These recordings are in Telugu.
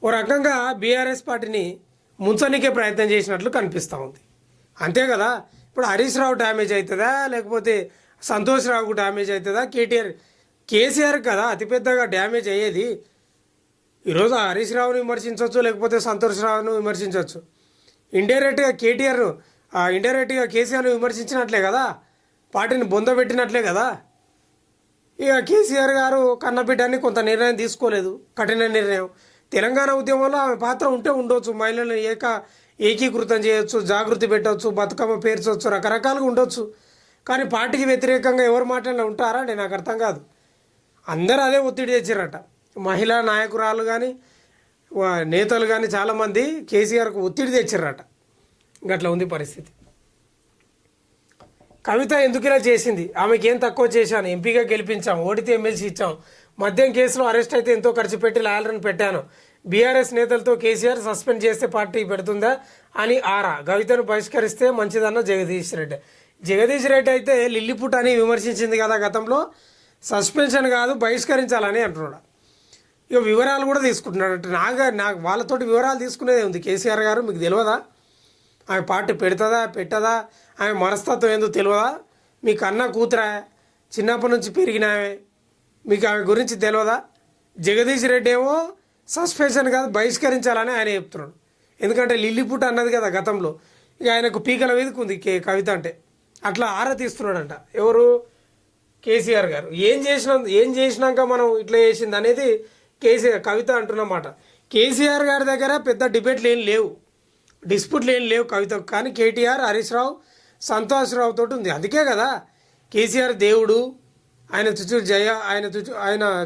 ఓ రకంగా బీఆర్ఎస్ పార్టీని ముంచనికే ప్రయత్నం చేసినట్లు కనిపిస్తూ ఉంది. అంతే కదా. ఇప్పుడు హరీష్ రావు డ్యామేజ్ అవుతుందా, లేకపోతే సంతోష్ రావుకు డ్యామేజ్ అవుతుందా? కేసీఆర్ కదా అతిపెద్దగా డ్యామేజ్ అయ్యేది. ఈరోజు హరీష్ రావును విమర్శించవచ్చు, లేకపోతే సంతోష్ రావును విమర్శించవచ్చు. ఇండైరెక్ట్గా కేసీఆర్ను విమర్శించినట్లే కదా, పార్టీని బొందబెట్టినట్లే కదా. ఇక కేసీఆర్ గారు కన్నబిడ్డని కొంత నిర్ణయం తీసుకోలేదు, కఠిన నిర్ణయం. తెలంగాణ ఉద్యమంలో ఆమె పాత్ర ఉంటే ఉండొచ్చు, మహిళలను ఏకీకృతం చేయొచ్చు, జాగృతి పెట్టవచ్చు, బతుకమ్మ పేర్చవచ్చు, రకరకాలుగా ఉండొచ్చు. కానీ పార్టీకి వ్యతిరేకంగా ఎవరు మాట్లాడినా ఉంటారా అంటే నాకు అర్థం కాదు. అందరూ అదే ఒత్తిడి తెచ్చారట. మహిళా నాయకురాలు కానీ నేతలు కానీ చాలామంది కేసీఆర్కు ఒత్తిడి తెచ్చారట. గట్లా ఉంది పరిస్థితి. కవిత ఎందుకు ఇలా చేసింది? ఆమెకి ఏం తక్కువ చేశాను? ఎంపీగా గెలిపించాం, ఓడితే ఎమ్మెల్సీ ఇచ్చాం, మద్యం కేసులో అరెస్ట్ అయితే ఎంతో ఖర్చు పెట్టి లాయర్లను పెట్టాను, బీఆర్ఎస్ నేతలతో కేసీఆర్ సస్పెండ్ చేస్తే పార్టీ పెడుతుందా అని ఆరా. కవితను బహిష్కరిస్తే మంచిదన్న జగదీష్ రెడ్డి. జగదీష్ రెడ్డి అయితే లిల్లిపుట్ అని విమర్శించింది కదా గతంలో. సస్పెన్షన్ కాదు బహిష్కరించాలని అంటున్నాడు. ఇక వివరాలు కూడా తీసుకుంటున్నాడు. నాకు వాళ్ళతోటి వివరాలు తీసుకునేదే ఉంది. కేసీఆర్ గారు మీకు తెలియదా? ఆమె పార్టీ పెడుతుందా పెట్టదా? ఆమె మనస్తత్వం ఏందో తెలియదా? మీకు అన్న కూతురా, చిన్నప్పటి నుంచి పెరిగినామే, మీకు ఆమె గురించి తెలియదా? జగదీష్ రెడ్డి ఏమో సస్పెన్షన్ కాదు బహిష్కరించాలని ఆయన చెప్తున్నాడు. ఎందుకంటే లిల్లిపుట్ అన్నది కదా గతంలో. ఇక ఆయనకు పీకల మీదకు ఉంది కవిత అంటే. అట్లా ఆరా తీస్తున్నాడంట ఎవరు? కేసీఆర్ గారు. ఏం చేసినాక మనం ఇట్లా చేసింది అనేది కవిత అంటున్నమాట. కేసీఆర్ గారి దగ్గర పెద్ద డిబేట్లు ఏం లేవు, డిస్ప్యూట్లు ఏం లేవు కవితకు. కానీ కేటీఆర్, హరీష్ రావు, సంతోష్ రావు తోటి ఉంది. అందుకే కదా కేసీఆర్ దేవుడు, ఆయన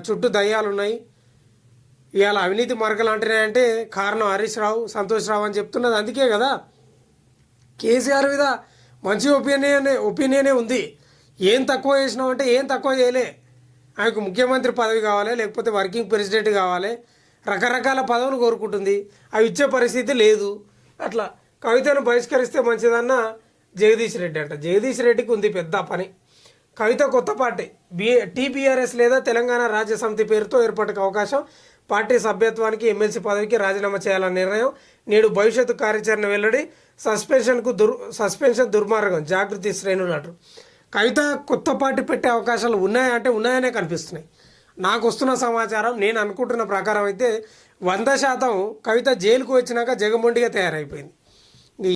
చుట్టూ దయ్యాలు ఉన్నాయి, ఇవాళ అవినీతి మరకలు అంటున్నాయంటే కారణం హరీష్ రావు, సంతోష్ రావు అని చెప్తున్నది. అందుకే కదా కేసీఆర్ మీద మంచి ఒపీనియనే ఉంది. ఏం తక్కువ చేసినావు అంటే ఏం తక్కువ చేయలే. ఆయనకు ముఖ్యమంత్రి పదవి కావాలి, లేకపోతే వర్కింగ్ ప్రెసిడెంట్ కావాలి, రకరకాల పదవులు కోరుకుంటుంది. అవి ఇచ్చే పరిస్థితి లేదు. అట్లా కవితను బహిష్కరిస్తే మంచిదన్న జగదీష్ రెడ్డి అంట. జగదీష్ రెడ్డికి ఉంది పెద్ద పని. కవిత కొత్త పార్టీ టీపీఆర్ఎస్ లేదా తెలంగాణ రాజ్య సమితి పేరుతో ఏర్పాటుకు అవకాశం. పార్టీ సభ్యత్వానికి, ఎమ్మెల్సీ పదవికి రాజీనామా చేయాలన్న నిర్ణయం. నేడు భవిష్యత్తు కార్యాచరణ వెల్లడి. సస్పెన్షన్ దుర్మార్గం, జాగృతి శ్రేణులు అంటారు. కవిత కొత్త పార్టీ పెట్టే అవకాశాలు ఉన్నాయంటే ఉన్నాయనే కనిపిస్తున్నాయి. నాకు వస్తున్న సమాచారం, నేను అనుకుంటున్న ప్రకారం అయితే 100% కవిత జైలుకు వచ్చినాక జగమొండిగా తయారైపోయింది.